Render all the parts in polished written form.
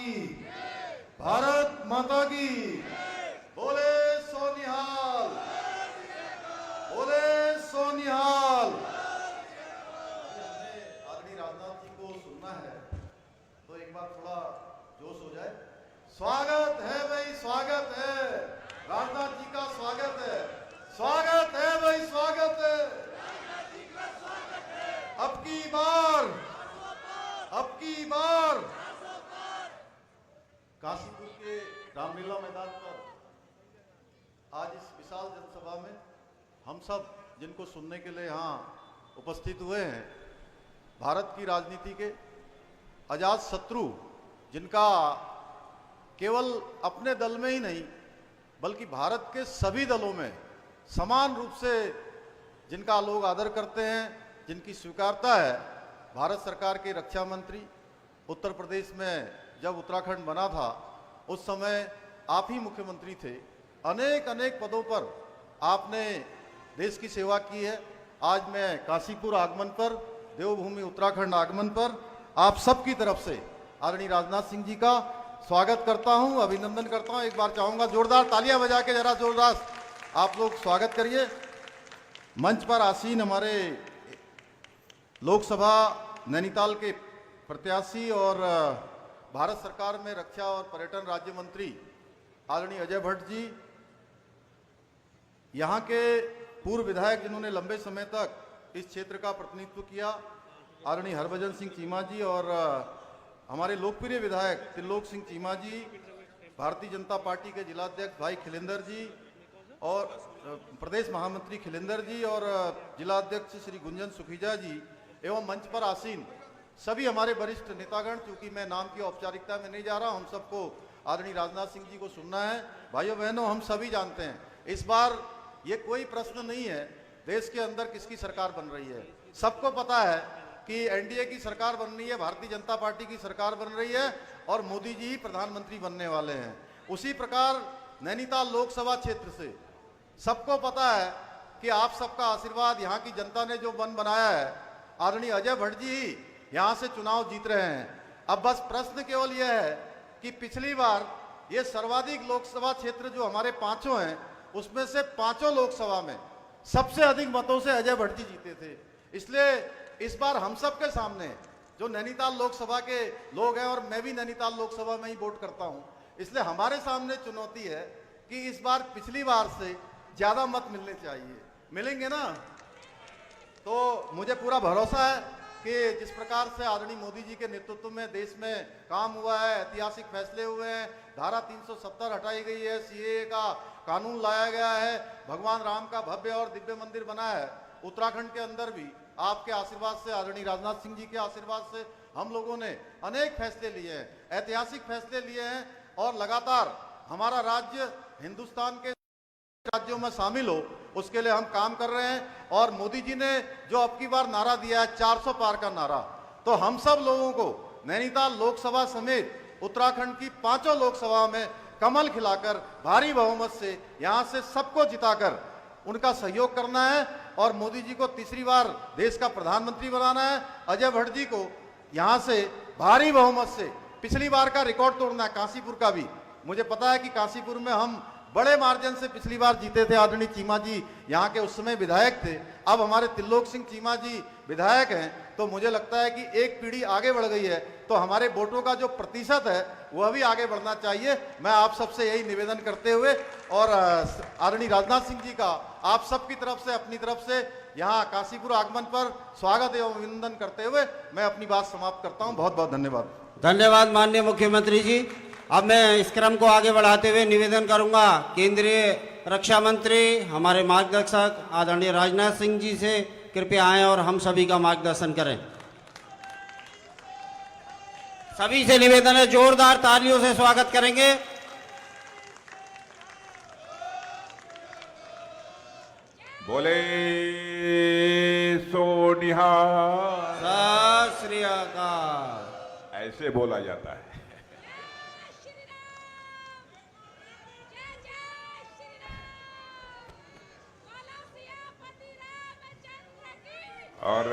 की, भारत माता की, बोले सोनिहाल, बोले सोनिहाल। आदरणीय राजनाथ जी को सुनना है तो एक बार थोड़ा जोश हो जाए। स्वागत है भाई, स्वागत है, राजनाथ जी का स्वागत है, स्वागत है भाई, स्वागत है। अब की बार काशीपुर के रामलीला मैदान पर आज इस विशाल जनसभा में हम सब जिनको सुनने के लिए यहाँ उपस्थित हुए हैं, भारत की राजनीति के अजात शत्रु, जिनका केवल अपने दल में ही नहीं बल्कि भारत के सभी दलों में समान रूप से जिनका लोग आदर करते हैं, जिनकी स्वीकारता है, भारत सरकार के रक्षा मंत्री। उत्तर प्रदेश में जब उत्तराखंड बना था उस समय आप ही मुख्यमंत्री थे, अनेक अनेक पदों पर आपने देश की सेवा की है। आज मैं काशीपुर आगमन पर, देवभूमि उत्तराखंड आगमन पर आप सबकी तरफ से आदरणीय राजनाथ सिंह जी का स्वागत करता हूं, अभिनंदन करता हूं। एक बार चाहूंगा जोरदार तालियां बजा के जरा जोरदार आप लोग स्वागत करिए। मंच पर आसीन हमारे लोकसभा नैनीताल के प्रत्याशी और भारत सरकार में रक्षा और पर्यटन राज्य मंत्री आदरणीय अजय भट्ट जी, यहाँ के पूर्व विधायक जिन्होंने लंबे समय तक इस क्षेत्र का प्रतिनिधित्व किया, आदरणीय हरभजन सिंह चीमा जी, और हमारे लोकप्रिय विधायक त्रिलोक सिंह चीमा जी, भारतीय जनता पार्टी के जिलाध्यक्ष भाई खिलेंदर जी और प्रदेश महामंत्री खिलेंदर जी और जिलाध्यक्ष श्री गुंजन सुखीजा जी, एवं मंच पर आसीन सभी हमारे वरिष्ठ नेतागण। चूंकि मैं नाम की औपचारिकता में नहीं जा रहा, हम सबको आदरणीय राजनाथ सिंह जी को सुनना है। भाइयों बहनों, हम सभी जानते हैं इस बार ये कोई प्रश्न नहीं है देश के अंदर किसकी सरकार बन रही है। सबको पता है कि एनडीए की सरकार बन रही है, भारतीय जनता पार्टी की सरकार बन रही है और मोदी जी ही प्रधानमंत्री बनने वाले हैं। उसी प्रकार नैनीताल लोकसभा क्षेत्र से सबको पता है कि आप सबका आशीर्वाद, यहाँ की जनता ने जो मन बनाया है, आदरणीय अजय भट्ट जी ही यहाँ से चुनाव जीत रहे हैं। अब बस प्रश्न केवल यह है कि पिछली बार ये सर्वाधिक लोकसभा क्षेत्र जो हमारे पांचों हैं, उसमें से पांचों लोकसभा में सबसे अधिक मतों से अजय भट्ट जी जीते थे। इसलिए इस बार हम सब के सामने जो नैनीताल लोकसभा के लोग हैं, और मैं भी नैनीताल लोकसभा में ही वोट करता हूं, इसलिए हमारे सामने चुनौती है कि इस बार पिछली बार से ज्यादा मत मिलने चाहिए। मिलेंगे ना? तो मुझे पूरा भरोसा है कि जिस प्रकार से आदरणीय मोदी जी के नेतृत्व में देश में काम हुआ है, ऐतिहासिक फैसले हुए हैं, धारा 370 हटाई गई है, सीएए का कानून लाया गया है, भगवान राम का भव्य और दिव्य मंदिर बना है, उत्तराखंड के अंदर भी आपके आशीर्वाद से, आदरणीय राजनाथ सिंह जी के आशीर्वाद से हम लोगों ने अनेक फैसले लिए हैं, ऐतिहासिक फैसले लिए हैं, और लगातार हमारा राज्य हिंदुस्तान के राज्यों में शामिल हो उसके लिए हम काम कर रहे हैं। और मोदी जी ने जो अब की बार नारा दिया है 400 पार का नारा, तो हम सब लोगों को नैनीताल लोकसभा समेत उत्तराखंड की पांचों लोकसभा में कमल खिलाकर भारी बहुमत से यहां से सबको जिताकर उनका सहयोग करना है और मोदी जी को तीसरी बार देश का प्रधानमंत्री बनाना है। अजय भट्ट जी को यहां से भारी बहुमत से पिछली बार का रिकॉर्ड तोड़ना है, काशीपुर का भी। मुझे पता है कि काशीपुर में हम बड़े मार्जिन से पिछली बार जीते थे। आदरणीय चीमा जी यहाँ के उस समय विधायक थे, अब हमारे त्रिलोक सिंह चीमा जी विधायक हैं, तो मुझे लगता है कि एक पीढ़ी आगे बढ़ गई है, तो हमारे वोटों का जो प्रतिशत है वह भी आगे बढ़ना चाहिए। मैं आप सबसे यही निवेदन करते हुए और आदरणीय राजनाथ सिंह जी का आप सबकी तरफ से, अपनी तरफ से यहाँ काशीपुर आगमन पर स्वागत एवं अभिनंदन करते हुए मैं अपनी बात समाप्त करता हूँ। बहुत बहुत धन्यवाद। धन्यवाद माननीय मुख्यमंत्री जी। अब मैं इस क्रम को आगे बढ़ाते हुए निवेदन करूंगा केंद्रीय रक्षा मंत्री, हमारे मार्गदर्शक आदरणीय राजनाथ सिंह जी से कृपया आएं और हम सभी का मार्गदर्शन करें। सभी से निवेदन है, जोरदार तालियों से स्वागत करेंगे। बोले सोनिहाल। सत श्री अकाल। ऐसे बोला जाता है। और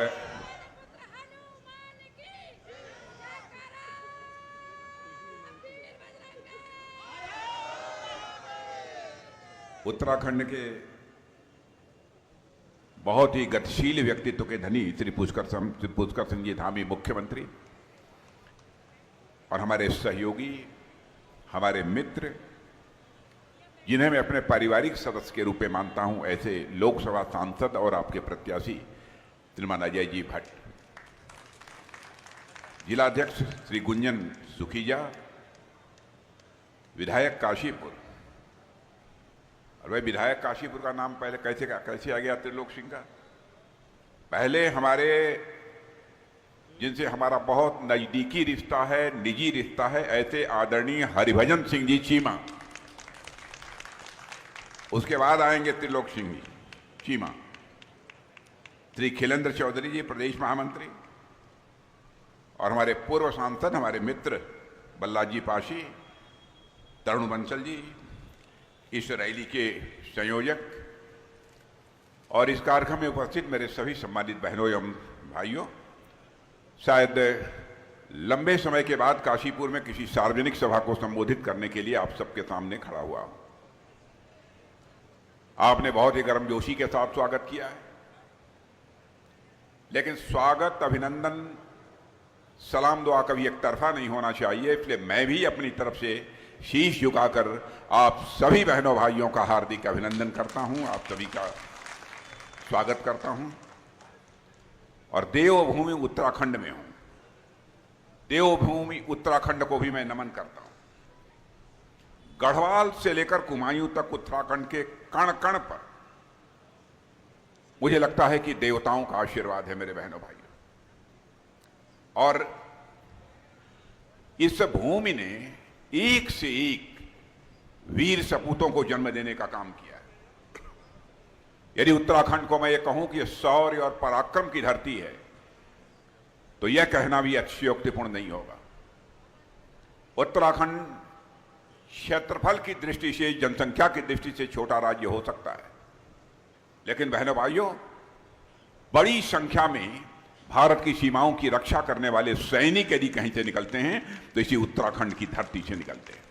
उत्तराखंड के बहुत ही गतिशील व्यक्तित्व के धनी श्री पुष्कर सिंह जी धामी मुख्यमंत्री और हमारे सहयोगी, हमारे मित्र, जिन्हें मैं अपने पारिवारिक सदस्य के रूप में मानता हूं, ऐसे लोकसभा सांसद और आपके प्रत्याशी श्रीमान अजय जी भट्ट, जिलाध्यक्ष श्री गुंजन सुखीजा, विधायक काशीपुर। और वह विधायक काशीपुर का नाम पहले कैसे आ गया त्रिलोक सिंह का? पहले हमारे, जिनसे हमारा बहुत नजदीकी रिश्ता है, निजी रिश्ता है, ऐसे आदरणीय हरिभजन सिंह जी चीमा, उसके बाद आएंगे त्रिलोक सिंह जी चीमा, श्री खिलेंद्र चौधरी जी प्रदेश महामंत्री, और हमारे पूर्व सांसद, हमारे मित्र बल्लाजी पाशी, तरुण बंसल जी, इस रैली के संयोजक, और इस कार्यक्रम में उपस्थित मेरे सभी सम्मानित बहनों एवं भाइयों। शायद लंबे समय के बाद काशीपुर में किसी सार्वजनिक सभा को संबोधित करने के लिए आप सबके सामने खड़ा हुआ हूं। आपने बहुत ही गर्मजोशी के साथ स्वागत किया है, लेकिन स्वागत, अभिनंदन, सलाम दुआ कभी एक तरफा नहीं होना चाहिए। इसलिए मैं भी अपनी तरफ से शीश झुकाकर आप सभी बहनों भाइयों का हार्दिक अभिनंदन करता हूं, आप सभी का स्वागत करता हूं। और देवभूमि उत्तराखंड में हूं, देवभूमि उत्तराखंड को भी मैं नमन करता हूं। गढ़वाल से लेकर कुमायूं तक उत्तराखंड के कण कण पर मुझे लगता है कि देवताओं का आशीर्वाद है मेरे बहनों भाइयों। और इस भूमि ने एक से एक वीर सपूतों को जन्म देने का काम किया है। यदि उत्तराखंड को मैं ये कहूं कि शौर्य और पराक्रम की धरती है, तो यह कहना भी अतिशयोक्तिपूर्ण नहीं होगा। उत्तराखंड क्षेत्रफल की दृष्टि से, जनसंख्या की दृष्टि से छोटा राज्य हो सकता है, लेकिन बहनों भाइयों, बड़ी संख्या में भारत की सीमाओं की रक्षा करने वाले सैनिक यदि कहीं से निकलते हैं तो इसी उत्तराखंड की धरती से निकलते हैं।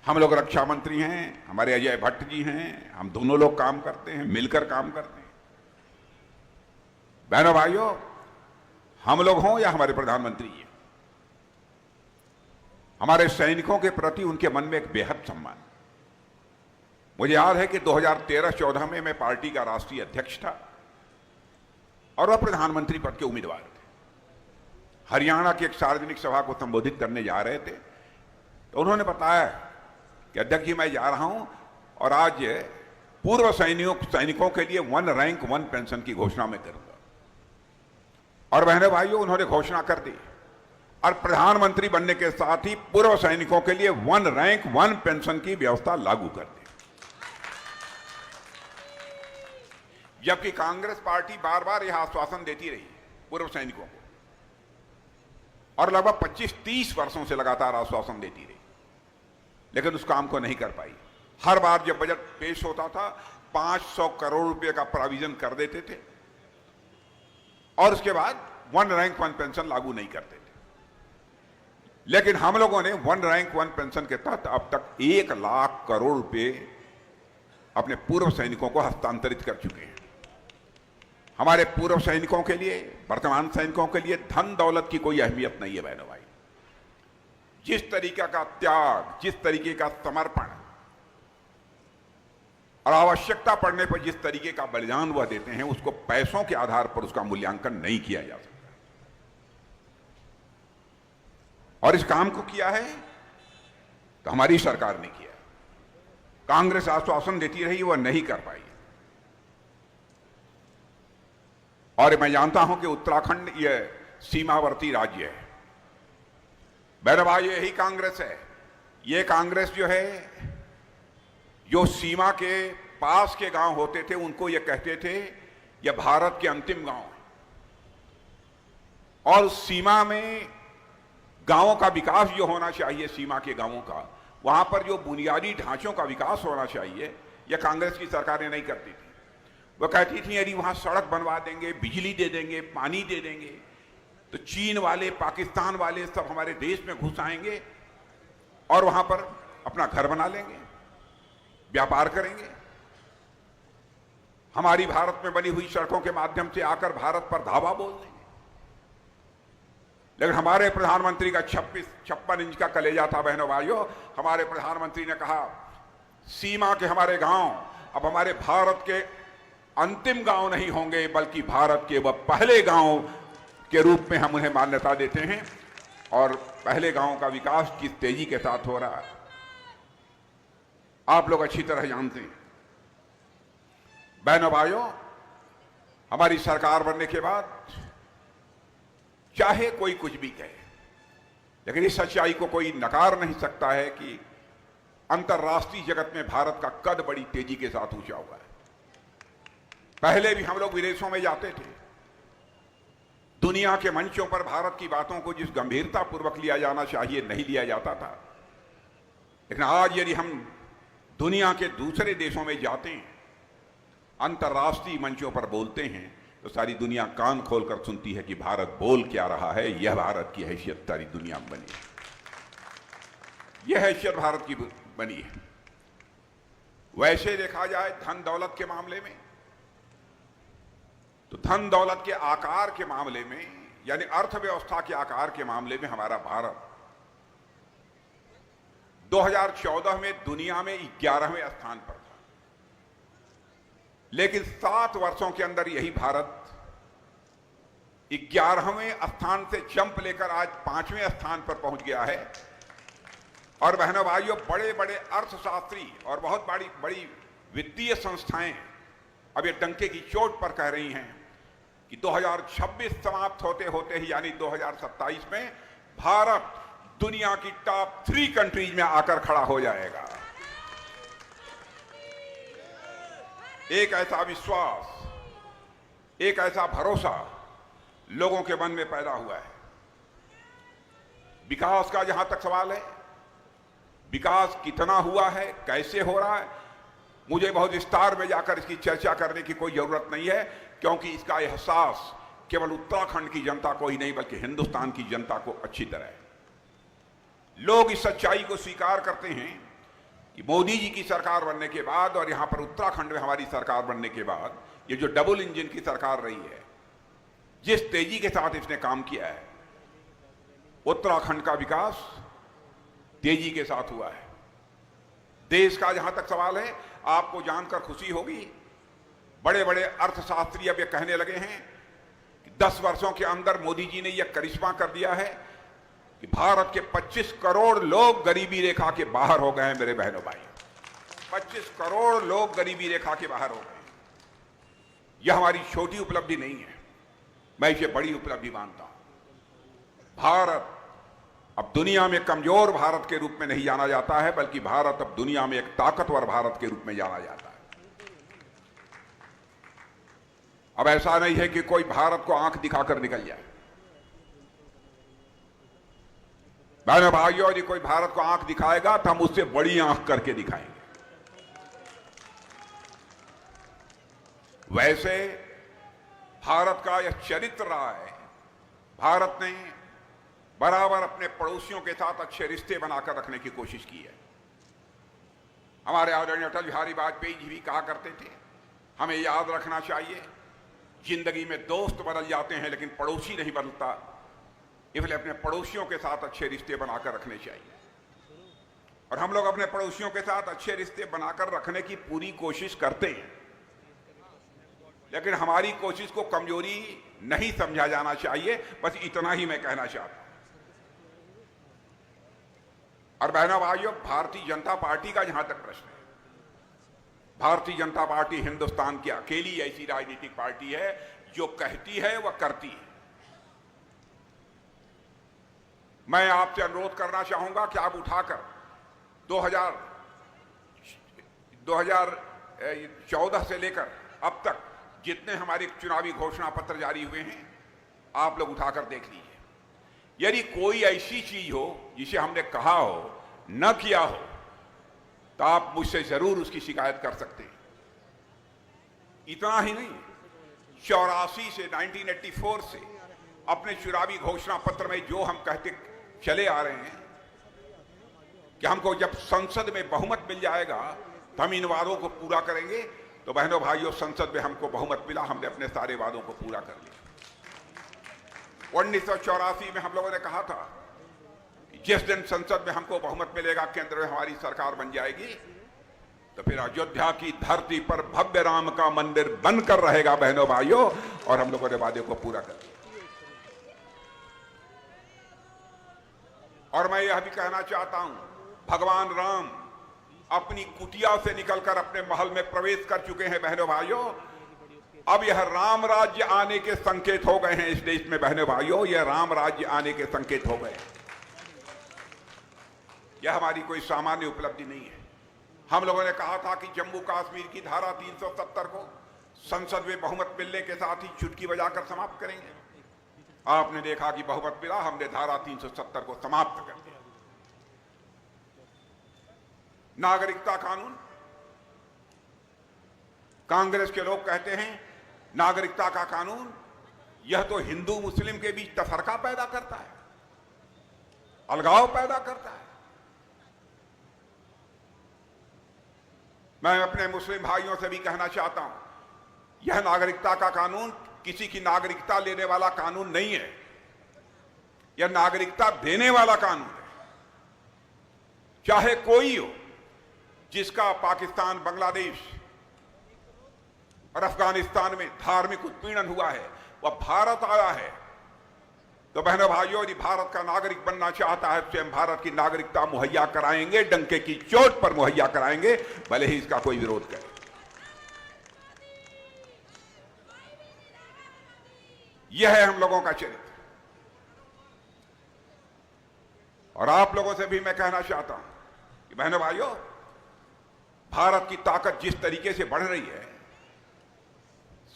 हम लोग रक्षा मंत्री हैं, हमारे अजय भट्ट जी हैं, हम दोनों लोग काम करते हैं, मिलकर काम करते हैं। बहनों भाइयों, हम लोग हों या हमारे प्रधानमंत्री हैं, हमारे सैनिकों के प्रति उनके मन में एक बेहद सम्मान। मुझे याद है कि 2013-14 में मैं पार्टी का राष्ट्रीय अध्यक्ष था और वह प्रधानमंत्री पद के उम्मीदवार थे। हरियाणा की एक सार्वजनिक सभा को संबोधित करने जा रहे थे, तो उन्होंने बताया कि अध्यक्ष जी मैं जा रहा हूं और आज पूर्व सैनिकों के लिए 1 रैंक 1 पेंशन की घोषणा मैं करूंगा। और बहनों भाइयों, उन्होंने घोषणा कर दी और प्रधानमंत्री बनने के साथ ही पूर्व सैनिकों के लिए 1 रैंक 1 पेंशन की व्यवस्था लागू कर दी। जबकि कांग्रेस पार्टी बार बार यह आश्वासन देती रही पूर्व सैनिकों को, और लगभग 25-30 वर्षों से लगातार आश्वासन देती रही, लेकिन उस काम को नहीं कर पाई। हर बार जब बजट पेश होता था 500 करोड़ रुपए का प्रोविजन कर देते थे और उसके बाद 1 रैंक 1 पेंशन लागू नहीं करते थे। लेकिन हम लोगों ने 1 रैंक 1 पेंशन के तहत अब तक 1 लाख करोड़ रुपए अपने पूर्व सैनिकों को हस्तांतरित कर चुके हैं। हमारे पूर्व सैनिकों के लिए, वर्तमान सैनिकों के लिए धन दौलत की कोई अहमियत नहीं है बहनों भाई। जिस तरीके का त्याग, जिस तरीके का समर्पण और आवश्यकता पड़ने पर जिस तरीके का बलिदान वह देते हैं, उसको पैसों के आधार पर उसका मूल्यांकन नहीं किया जा सकता। और इस काम को किया है तो हमारी सरकार ने किया। कांग्रेस आश्वासन देती रही, वह नहीं कर पाई। और मैं जानता हूं कि उत्तराखंड यह सीमावर्ती राज्य है। मेरे भाई, यही कांग्रेस है। यह कांग्रेस जो है, जो सीमा के पास के गांव होते थे उनको यह कहते थे यह भारत के अंतिम गांव है, और सीमा में गांवों का विकास जो होना चाहिए, सीमा के गांवों का, वहां पर जो बुनियादी ढांचों का विकास होना चाहिए, यह कांग्रेस की सरकारें नहीं करती थी। वह कहती थी यदि वहां सड़क बनवा देंगे, बिजली दे देंगे, पानी दे देंगे, तो चीन वाले, पाकिस्तान वाले सब हमारे देश में घुस आएंगे और वहां पर अपना घर बना लेंगे। व्यापार करेंगे, हमारी भारत में बनी हुई सड़कों के माध्यम से आकर भारत पर धावा बोल देंगे। लेकिन हमारे प्रधानमंत्री का 56 इंच का कलेजा था बहनों भाइयों। हमारे प्रधानमंत्री ने कहा सीमा के हमारे गांव अब हमारे भारत के अंतिम गांव नहीं होंगे, बल्कि भारत के वह पहले गांव के रूप में हम उन्हें मान्यता देते हैं। और पहले गांव का विकास किस तेजी के साथ हो रहा है आप लोग अच्छी तरह जानते हैं। बहनों भाइयों, हमारी सरकार बनने के बाद चाहे कोई कुछ भी कहे, लेकिन इस सच्चाई को कोई नकार नहीं सकता है कि अंतर्राष्ट्रीय जगत में भारत का कद बड़ी तेजी के साथ ऊंचा हुआ है। पहले भी हम लोग विदेशों में जाते थे, दुनिया के मंचों पर भारत की बातों को जिस गंभीरता पूर्वक लिया जाना चाहिए नहीं लिया जाता था। लेकिन आज यदि हम दुनिया के दूसरे देशों में जाते हैं, अंतर्राष्ट्रीय मंचों पर बोलते हैं, तो सारी दुनिया कान खोलकर सुनती है कि भारत बोल क्या रहा है। यह भारत की हैसियत सारी दुनिया में बनी है, यह हैसियत भारत की बनी है। वैसे देखा जाए धन दौलत के मामले में, तो धन दौलत के आकार के मामले में, यानी अर्थव्यवस्था के आकार के मामले में हमारा भारत 2014 में दुनिया में 11वें स्थान पर था। लेकिन 7 वर्षों के अंदर यही भारत 11वें स्थान से जंप लेकर आज 5वें स्थान पर पहुंच गया है। और बहनों भाइयों, बड़े बड़े अर्थशास्त्री और बहुत बड़ी बड़ी वित्तीय संस्थाएं अब ये डंके की चोट पर कह रही हैं कि 2026 समाप्त होते होते ही, यानी 2027 में भारत दुनिया की टॉप 3 कंट्रीज में आकर खड़ा हो जाएगा। एक ऐसा विश्वास, एक ऐसा भरोसा लोगों के मन में पैदा हुआ है। विकास का जहां तक सवाल है, विकास कितना हुआ है, कैसे हो रहा है, मुझे बहुत विस्तार में जाकर इसकी चर्चा करने की कोई जरूरत नहीं है, क्योंकि इसका एहसास केवल उत्तराखंड की जनता को ही नहीं बल्कि हिंदुस्तान की जनता को अच्छी तरह है। लोग इस सच्चाई को स्वीकार करते हैं कि मोदी जी की सरकार बनने के बाद और यहां पर उत्तराखंड में हमारी सरकार बनने के बाद ये जो डबल इंजन की सरकार रही है, जिस तेजी के साथ इसने काम किया है, उत्तराखंड का विकास तेजी के साथ हुआ है। देश का जहां तक सवाल है, आपको जानकर खुशी होगी, बड़े बड़े अर्थशास्त्री अब ये कहने लगे हैं कि 10 वर्षों के अंदर मोदी जी ने यह करिश्मा कर दिया है कि भारत के 25 करोड़ लोग गरीबी रेखा के बाहर हो गए हैं। मेरे बहनों भाई, 25 करोड़ लोग गरीबी रेखा के बाहर हो गए। यह हमारी छोटी उपलब्धि नहीं है, मैं इसे बड़ी उपलब्धि मानता हूं। भारत अब दुनिया में कमजोर भारत के रूप में नहीं जाना जाता है, बल्कि भारत अब दुनिया में एक ताकतवर भारत के रूप में जाना जाता है। अब ऐसा नहीं है कि कोई भारत को आंख दिखाकर निकल जाए। बहनों भाइयों, यदि कोई भारत को आंख दिखाएगा तो हम उससे बड़ी आंख करके दिखाएंगे। वैसे भारत का यह चरित्र रहा है, भारत ने बराबर अपने पड़ोसियों के साथ अच्छे रिश्ते बनाकर रखने की कोशिश की है। हमारे आदरणीय अटल बिहारी वाजपेयी जी भी कहा करते थे, हमें याद रखना चाहिए जिंदगी में दोस्त बदल जाते हैं लेकिन पड़ोसी नहीं बदलता, इसलिए अपने पड़ोसियों के साथ अच्छे रिश्ते बनाकर रखने चाहिए। और हम लोग अपने पड़ोसियों के साथ अच्छे रिश्ते बनाकर रखने की पूरी कोशिश करते हैं, लेकिन हमारी कोशिश को कमजोरी नहीं समझा जाना चाहिए। बस इतना ही मैं कहना चाहता हूं। और बहनों भाइयों, भारतीय जनता पार्टी का जहां तक प्रश्न है, भारतीय जनता पार्टी हिंदुस्तान की अकेली ऐसी राजनीतिक पार्टी है जो कहती है वह करती है। मैं आपसे अनुरोध करना चाहूंगा कि आप उठाकर 2014 से लेकर अब तक जितने हमारे चुनावी घोषणा पत्र जारी हुए हैं, आप लोग उठाकर देख लीजिए। यदि कोई ऐसी चीज हो जिसे हमने कहा हो, न किया हो, तो आप मुझसे जरूर उसकी शिकायत कर सकते हैं। इतना ही नहीं, 84 से 1984 से अपने चुनावी घोषणा पत्र में जो हम कहते चले आ रहे हैं कि हमको जब संसद में बहुमत मिल जाएगा तो हम इन वादों को पूरा करेंगे। तो बहनों भाइयों, संसद में हमको बहुमत मिला, हमने अपने सारे वादों को पूरा कर लिया। 1984 में हम लोगों ने कहा था कि जिस दिन संसद में हमको बहुमत मिलेगा, केंद्र में हमारी सरकार बन जाएगी, तो फिर अयोध्या की धरती पर भव्य राम का मंदिर बनकर रहेगा बहनों भाइयों। और हम लोगों ने वादे को पूरा कर लिया। और मैं यह भी कहना चाहता हूं, भगवान राम अपनी कुटिया से निकलकर अपने महल में प्रवेश कर चुके हैं बहनों भाइयों। अब यह राम राज्य आने के संकेत हो गए हैं इस देश में बहनों भाइयों, यह राम राज्य आने के संकेत हो गए। यह हमारी कोई सामान्य उपलब्धि नहीं है। हम लोगों ने कहा था कि जम्मू कश्मीर की धारा 370 को संसद में बहुमत मिलने के साथ ही चुटकी बजाकर समाप्त करेंगे। आपने देखा कि बहुमत मिला, हमने धारा 370 को समाप्त कर दिया। नागरिकता कानून, कांग्रेस के लोग कहते हैं नागरिकता का कानून यह तो हिंदू मुस्लिम के बीच तफरका पैदा करता है, अलगाव पैदा करता है। मैं अपने मुस्लिम भाइयों से भी कहना चाहता हूं, यह नागरिकता का कानून किसी की नागरिकता लेने वाला कानून नहीं है, यह नागरिकता देने वाला कानून है। चाहे कोई हो जिसका पाकिस्तान, बांग्लादेश और अफगानिस्तान में धार्मिक उत्पीड़न हुआ है, वह भारत आया है, तो बहनों भाइयों, यदि भारत का नागरिक बनना चाहता है तो हम भारत की नागरिकता मुहैया कराएंगे, डंके की चोट पर मुहैया कराएंगे, भले ही इसका कोई विरोध करे। यह है हम लोगों का चरित्र। और आप लोगों से भी मैं कहना चाहता हूं कि बहनों भाइयों, भारत की ताकत जिस तरीके से बढ़ रही है,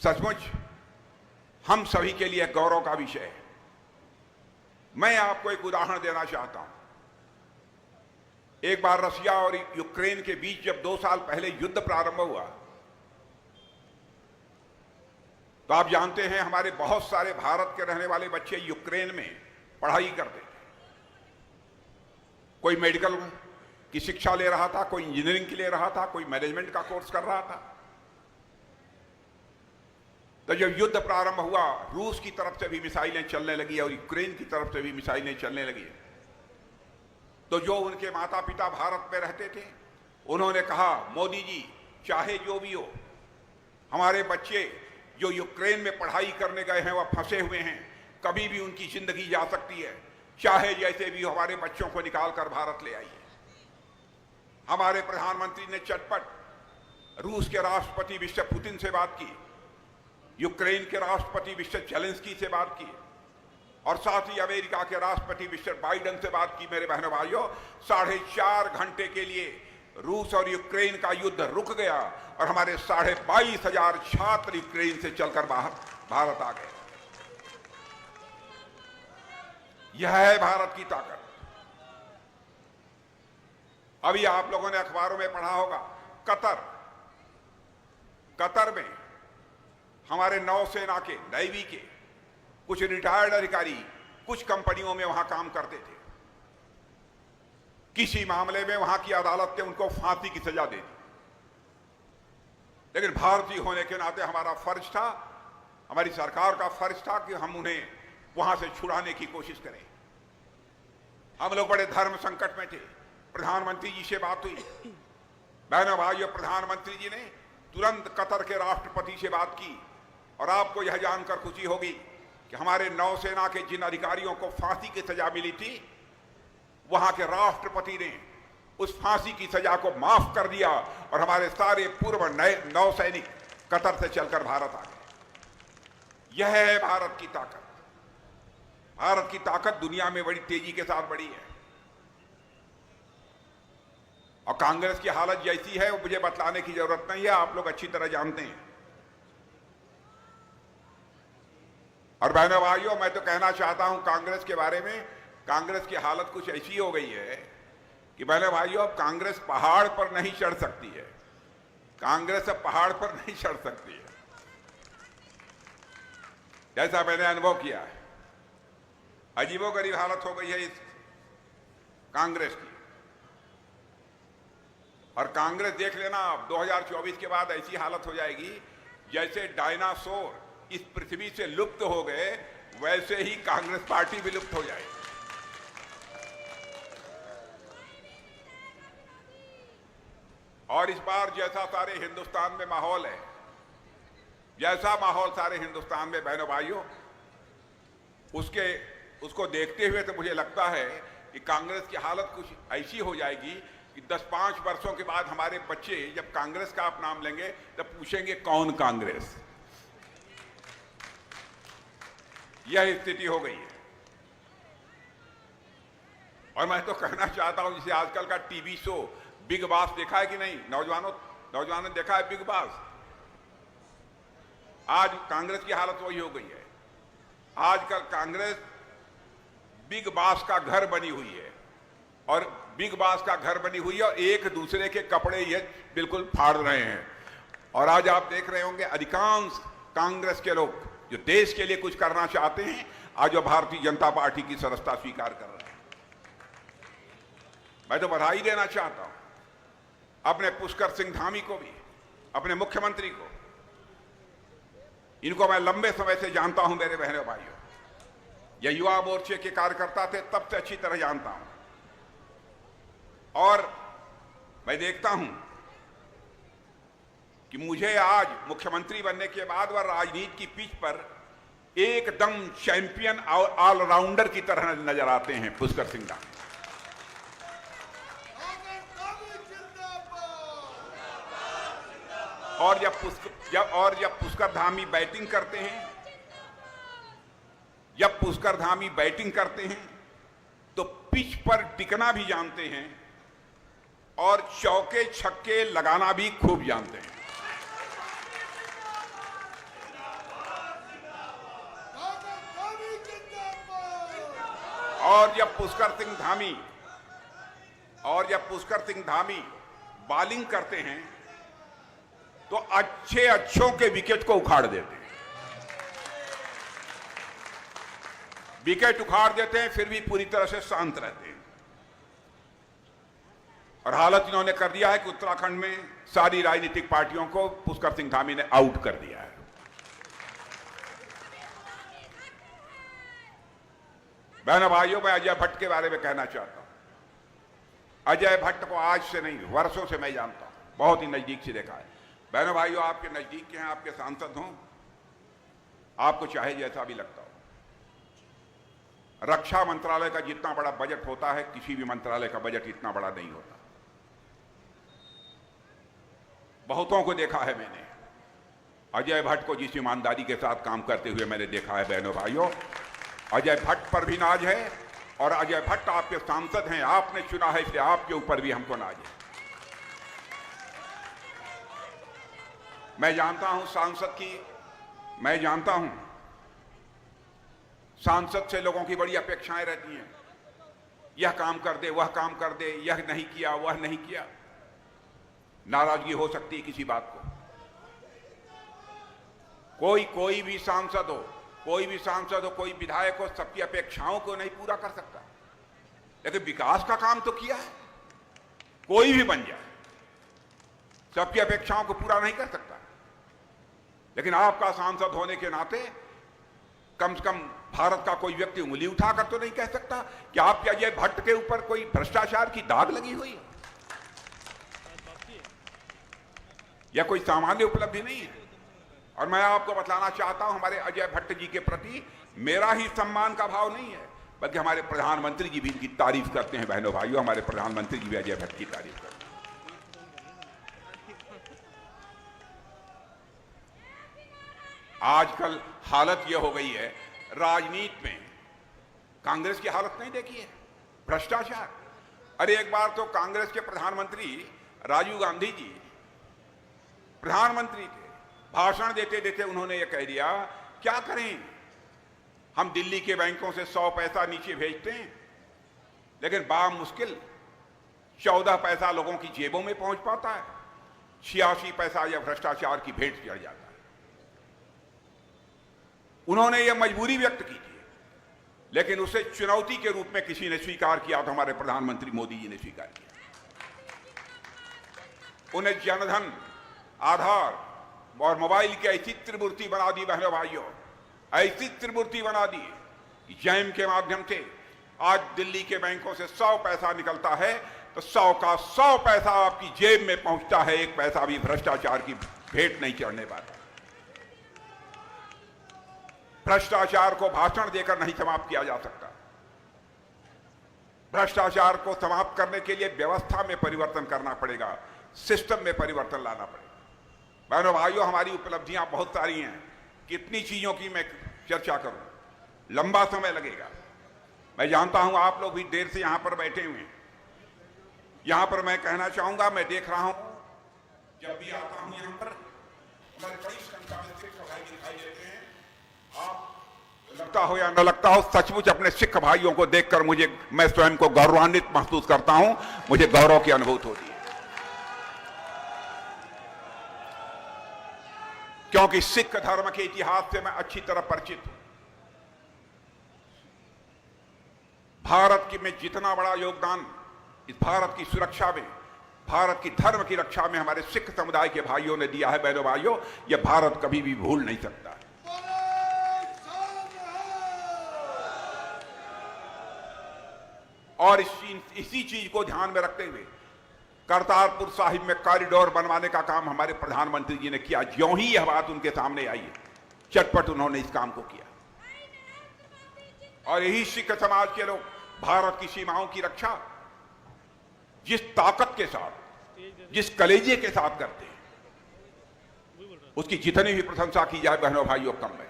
सचमुच हम सभी के लिए गौरव का विषय है। मैं आपको एक उदाहरण देना चाहता हूं। एक बार रशिया और यूक्रेन के बीच जब 2 साल पहले युद्ध प्रारंभ हुआ, तो आप जानते हैं हमारे बहुत सारे भारत के रहने वाले बच्चे यूक्रेन में पढ़ाई करते थे। कोई मेडिकल की शिक्षा ले रहा था, कोई इंजीनियरिंग की ले रहा था, कोई मैनेजमेंट का कोर्स कर रहा था। तो जब युद्ध प्रारंभ हुआ, रूस की तरफ से भी मिसाइलें चलने लगी और यूक्रेन की तरफ से भी मिसाइलें चलने लगी, तो जो उनके माता पिता भारत में रहते थे, उन्होंने कहा, मोदी जी, चाहे जो भी हो, हमारे बच्चे जो यूक्रेन में पढ़ाई करने गए हैं वह फंसे हुए हैं, कभी भी उनकी जिंदगी जा सकती है, चाहे जैसे भी हमारे बच्चों को निकाल कर भारत ले आइए। हमारे प्रधानमंत्री ने चटपट रूस के राष्ट्रपति मिस्टर पुतिन से बात की, यूक्रेन के राष्ट्रपति मिस्टर जेलेंस्की से बात की, और साथ ही अमेरिका के राष्ट्रपति मिस्टर बाइडेन से बात की। मेरे बहनों भाइयों, 4.5 घंटे के लिए रूस और यूक्रेन का युद्ध रुक गया और हमारे 22,500 छात्र यूक्रेन से चलकर भारत आ गए। यह है भारत की ताकत। अभी आप लोगों ने अखबारों में पढ़ा होगा, कतर में हमारे नौसेना के, नेवी के कुछ रिटायर्ड अधिकारी कुछ कंपनियों में वहां काम करते थे। किसी मामले में वहां की अदालत ने उनको फांसी की सजा दे दी, लेकिन भारतीय होने के नाते हमारा फर्ज था, हमारी सरकार का फर्ज था कि हम उन्हें वहां से छुड़ाने की कोशिश करें। हम लोग बड़े धर्म संकट में थे, प्रधानमंत्री जी से बात हुई। बहनों भाइयों, प्रधानमंत्री जी ने तुरंत कतर के राष्ट्रपति से बात की, और आपको यह जानकर खुशी होगी कि हमारे नौसेना के जिन अधिकारियों को फांसी की सजा मिली थी, वहां के राष्ट्रपति ने उस फांसी की सजा को माफ कर दिया और हमारे सारे पूर्व नौसैनिक कतर से चलकर भारत आ गए। यह है भारत की ताकत। भारत की ताकत दुनिया में बड़ी तेजी के साथ बढ़ी है। और कांग्रेस की हालत जैसी है वो मुझे बतलाने की जरूरत नहीं है, आप लोग अच्छी तरह जानते हैं। और बहनों भाइयों, मैं तो कहना चाहता हूं कांग्रेस के बारे में, कांग्रेस की हालत कुछ ऐसी हो गई है कि बहनों भाइयों, अब कांग्रेस पहाड़ पर नहीं चढ़ सकती है। कांग्रेस अब पहाड़ पर नहीं चढ़ सकती है, जैसा मैंने अनुभव किया है। अजीबोगरीब हालत हो गई है इस कांग्रेस की। और कांग्रेस देख लेना, अब 2024 के बाद ऐसी हालत हो जाएगी जैसे डायनासोर इस पृथ्वी से लुप्त हो गए, वैसे ही कांग्रेस पार्टी भी लुप्त हो जाएगी। और इस बार जैसा सारे हिंदुस्तान में माहौल है, जैसा माहौल सारे हिंदुस्तान में बहनों भाइयों, उसको देखते हुए तो मुझे लगता है कि कांग्रेस की हालत कुछ ऐसी हो जाएगी कि 10-5 वर्षों के बाद हमारे बच्चे जब कांग्रेस का आप नाम लेंगे तब पूछेंगे कौन कांग्रेस। यह स्थिति हो गई है। और मैं तो कहना चाहता हूं, जैसे आजकल का टीवी शो बिग बॉस देखा है कि नहीं? नौजवानों ने देखा है बिग बॉस? आज कांग्रेस की हालत वही हो गई है। आजकल कांग्रेस बिग बॉस का घर बनी हुई है, और बिग बॉस का घर बनी हुई है और एक दूसरे के कपड़े ये बिल्कुल फाड़ रहे हैं। और आज आप देख रहे होंगे अधिकांश कांग्रेस के लोग जो देश के लिए कुछ करना चाहते हैं, आज वो भारतीय जनता पार्टी की सदस्यता स्वीकार कर रहे हैं। मैं तो बधाई देना चाहता हूं अपने पुष्कर सिंह धामी को भी, अपने मुख्यमंत्री को। इनको मैं लंबे समय से जानता हूं मेरे बहनों भाइयों। ये युवा मोर्चे के कार्यकर्ता थे तब से अच्छी तरह जानता हूं, और मैं देखता हूं कि मुझे आज मुख्यमंत्री बनने के बाद वह राजनीति की पिच पर एकदम चैंपियन और ऑलराउंडर की तरह नजर आते हैं पुष्कर सिंह धामी। और जब पुष्कर धामी बैटिंग करते हैं, तो पिच पर टिकना भी जानते हैं और चौके छक्के लगाना भी खूब जानते हैं। और जब पुष्कर सिंह धामी बॉलिंग करते हैं तो अच्छों के विकेट को उखाड़ देते हैं। विकेट उखाड़ देते हैं, फिर भी पूरी तरह से शांत रहते हैं। और हालत इन्होंने कर दिया है कि उत्तराखंड में सारी राजनीतिक पार्टियों को पुष्कर सिंह धामी ने आउट कर दिया है। बहनों भाइयों, मैं अजय भट्ट के बारे में कहना चाहता हूं। अजय भट्ट को आज से नहीं, वर्षों से मैं जानता हूं, बहुत ही नजदीक से देखा है। बहनों भाइयों, आपके नजदीक के हैं, आपके सांसद हों, आपको चाहे जैसा भी लगता हो, रक्षा मंत्रालय का जितना बड़ा बजट होता है, किसी भी मंत्रालय का बजट इतना बड़ा नहीं होता। बहुतों को देखा है मैंने, अजय भट्ट को जिस ईमानदारी के साथ काम करते हुए मैंने देखा है। बहनों भाइयों, अजय भट्ट पर भी नाज है, और अजय भट्ट आपके सांसद हैं, आपने चुना है, इसलिए आपके ऊपर भी हमको नाज है। मैं जानता हूं सांसद से लोगों की बड़ी अपेक्षाएं रहती हैं। यह काम कर दे, वह काम कर दे, यह नहीं किया, वह नहीं किया। नाराजगी हो सकती है किसी बात को। कोई भी सांसद हो, कोई विधायक हो, सबकी अपेक्षाओं को नहीं पूरा कर सकता, लेकिन विकास का काम तो किया है। कोई भी बन जाए, सबकी अपेक्षाओं को पूरा नहीं कर सकता, लेकिन आपका सांसद होने के नाते कम से कम भारत का कोई व्यक्ति उंगली उठाकर तो नहीं कह सकता कि आपके अजय भट्ट के ऊपर कोई भ्रष्टाचार की दाग लगी हुई है। यह कोई सामान्य उपलब्धि नहीं है। और मैं आपको बतलाना चाहता हूं, हमारे अजय भट्ट जी के प्रति मेरा ही सम्मान का भाव नहीं है, बल्कि हमारे प्रधानमंत्री जी भी इनकी तारीफ करते हैं। बहनों भाइयों, हमारे प्रधानमंत्री जी भी अजय भट्ट की तारीफ करते हैं। आजकल हालत यह हो गई है, राजनीति में कांग्रेस की हालत नहीं देखी है, भ्रष्टाचार। अरे एक बार तो कांग्रेस के प्रधानमंत्री राजीव गांधी जी प्रधानमंत्री थे, भाषण देते देते उन्होंने यह कह दिया, क्या करें, हम दिल्ली के बैंकों से 100 पैसा नीचे भेजते हैं, लेकिन बड़ा मुश्किल 14 पैसा लोगों की जेबों में पहुंच पाता है, 86 पैसा यह भ्रष्टाचार की भेंट चढ़ जाता है। उन्होंने यह मजबूरी व्यक्त की थी, लेकिन उसे चुनौती के रूप में किसी ने स्वीकार किया, तो हमारे प्रधानमंत्री मोदी जी ने स्वीकार किया। उन्हें जनधन, आधार और मोबाइल की ऐसी त्रिमूर्ति बना दी बहनों भाइयों, ऐसी त्रिमूर्ति बना दी कि जैम के माध्यम से आज दिल्ली के बैंकों से 100 पैसा निकलता है तो 100 का 100 पैसा आपकी जेब में पहुंचता है, एक पैसा भी भ्रष्टाचार की भेंट नहीं चढ़ने पाता। भ्रष्टाचार को भाषण देकर नहीं समाप्त किया जा सकता। भ्रष्टाचार को समाप्त करने के लिए व्यवस्था में परिवर्तन करना पड़ेगा, सिस्टम में परिवर्तन लाना पड़ेगा। बहनों भाइयों, हमारी उपलब्धियां बहुत सारी हैं, कितनी चीजों की मैं चर्चा करूं, लंबा समय लगेगा। मैं जानता हूं आप लोग भी देर से यहां पर बैठे हुए हैं। यहां पर मैं कहना चाहूंगा, मैं देख रहा हूं जब भी आता हूं यहां पर हमारे बड़ी संख्या में सिख भाई दिखाई देते हैं। आप लगता हो या न लगता हो, सचमुच अपने सिख भाइयों को देखकर मैं स्वयं को गौरवान्वित महसूस करता हूं, मुझे गौरव की अनुभूति होती है, क्योंकि सिख धर्म के इतिहास से मैं अच्छी तरह परिचित हूं। भारत में जितना बड़ा योगदान इस भारत की सुरक्षा में, भारत की धर्म की रक्षा में हमारे सिख समुदाय के भाइयों ने दिया है, बहनों भाइयों, यह भारत कभी भी भूल नहीं सकता। और इसी चीज को ध्यान में रखते हुए करतारपुर साहिब में कॉरिडोर बनवाने का काम हमारे प्रधानमंत्री जी ने किया। ज्यों ही यह बात उनके सामने आई है, चटपट उन्होंने इस काम को किया। और यही सिख समाज के लोग भारत की सीमाओं की रक्षा जिस ताकत के साथ, जिस कलेजे के साथ करते हैं, उसकी जितनी भी प्रशंसा की जाए बहनों भाइयों कम है।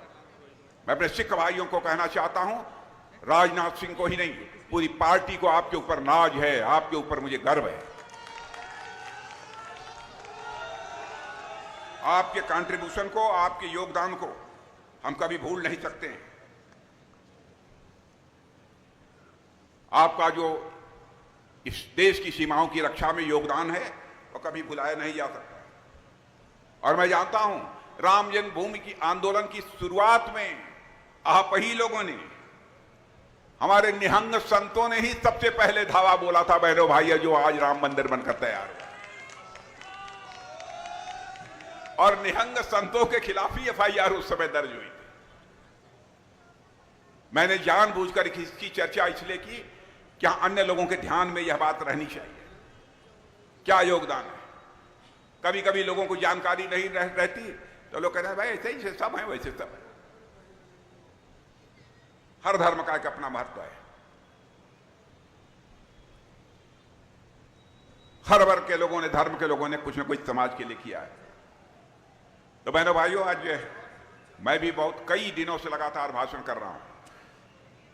मैं अपने सिख भाइयों को कहना चाहता हूं, राजनाथ सिंह को ही नहीं, पूरी पार्टी को आपके ऊपर नाज है, आपके ऊपर मुझे गर्व है। आपके कंट्रीब्यूशन को, आपके योगदान को हम कभी भूल नहीं सकते हैं। आपका जो इस देश की सीमाओं की रक्षा में योगदान है वो कभी भुलाया नहीं जा सकता। और मैं जानता हूं, राम जन्मभूमि की आंदोलन की शुरुआत में आप ही लोगों ने, हमारे निहंग संतों ने ही सबसे पहले धावा बोला था बहनों भाइयों, जो आज राम मंदिर बनकर तैयार हुआ। और निहंग संतों के खिलाफ ही एफआईआर उस समय दर्ज हुई थी। मैंने जानबूझकर इसकी चर्चा इसलिए की, क्या अन्य लोगों के ध्यान में यह बात रहनी चाहिए, क्या योगदान है। कभी कभी लोगों को जानकारी नहीं रहती तो लोग कहते हैं भाई ऐसे ही सब है, वैसे सब है। हर धर्म का एक अपना महत्व है, हर वर्ग के लोगों ने, धर्म के लोगों ने कुछ न कुछ समाज के लिए किया है। तो बहनों भाइयों, आज मैं भी कई दिनों से लगातार भाषण कर रहा हूं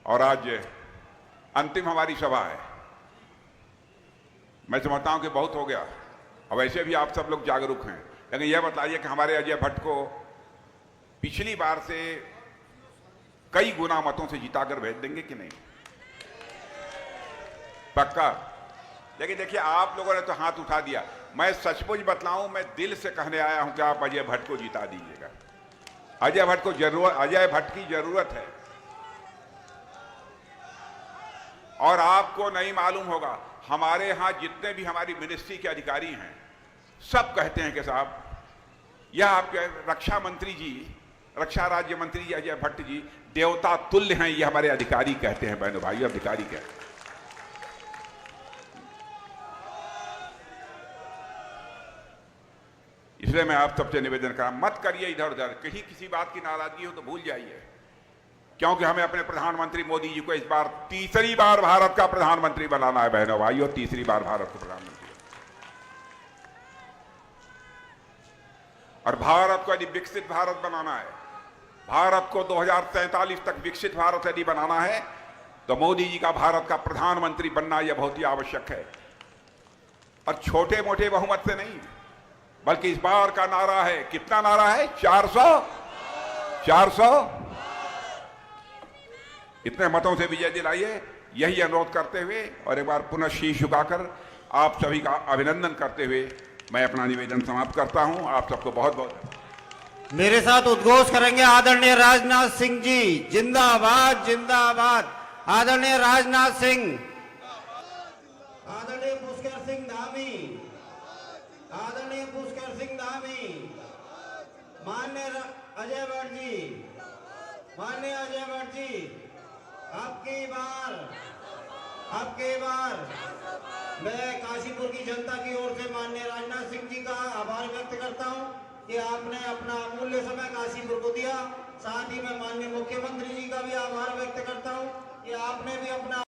और आज अंतिम हमारी सभा है। मैं समझता हूं कि बहुत हो गया, और वैसे भी आप सब लोग जागरूक हैं, लेकिन यह बताइए कि हमारे अजय भट्ट को पिछली बार से कई गुना मतों से जिताकर भेज देंगे कि नहीं? पक्का? लेकिन देखिए, आप लोगों ने तो हाथ उठा दिया। मैं सचमुच बतलाऊं, मैं दिल से कहने आया हूं कि आप अजय भट्ट को जिता दीजिएगा। अजय भट्ट की जरूरत है। और आपको नहीं मालूम होगा, हमारे यहां जितने भी हमारी मिनिस्ट्री के अधिकारी हैं, सब कहते हैं कि साहब, यह आपके रक्षा मंत्री जी, रक्षा राज्य मंत्री जी अजय भट्ट जी देवता तुल्य हैं, ये हमारे अधिकारी कहते हैं। बहनों भाइयों, अधिकारी कहते हैं। इसलिए मैं आप सबसे निवेदन कर रहा हूं, मत करिए इधर उधर, कहीं किसी बात की नाराजगी हो तो भूल जाइए, क्योंकि हमें अपने प्रधानमंत्री मोदी जी को इस बार तीसरी बार भारत का प्रधानमंत्री बनाना है। बहनों भाइयों, तीसरी बार भारत को प्रधानमंत्री, और भारत को यदि विकसित भारत बनाना है, भारत को 2047 तक विकसित भारत यदि बनाना है, तो मोदी जी का भारत का प्रधानमंत्री बनना यह बहुत ही आवश्यक है। और छोटे मोटे बहुमत से नहीं, बल्कि इस बार का नारा है, कितना नारा है? 400 इतने मतों से विजय दिलाइए, यही अनुरोध करते हुए और एक बार पुनः शीश झुकाकर आप सभी का अभिनंदन करते हुए मैं अपना निवेदन समाप्त करता हूं। आप सबको बहुत बहुत। मेरे साथ उद्घोष करेंगे आदरणीय राजनाथ सिंह जी। जिंदाबाद, जिंदाबाद। आदरणीय राजनाथ सिंह, आदरणीय पुष्कर सिंह धामी, आदरणीय पुष्कर सिंह धामी, मान्य अजय भट्ट जी, मान्य अजय भट्ट जी, आपकी बार मैं काशीपुर की जनता की ओर से माननीय राजनाथ सिंह जी का आभार व्यक्त करता हूं कि आपने अपना अमूल्य समय काशीपुर को दिया। साथ ही मैं माननीय मुख्यमंत्री जी का भी आभार व्यक्त करता हूं कि आपने भी अपना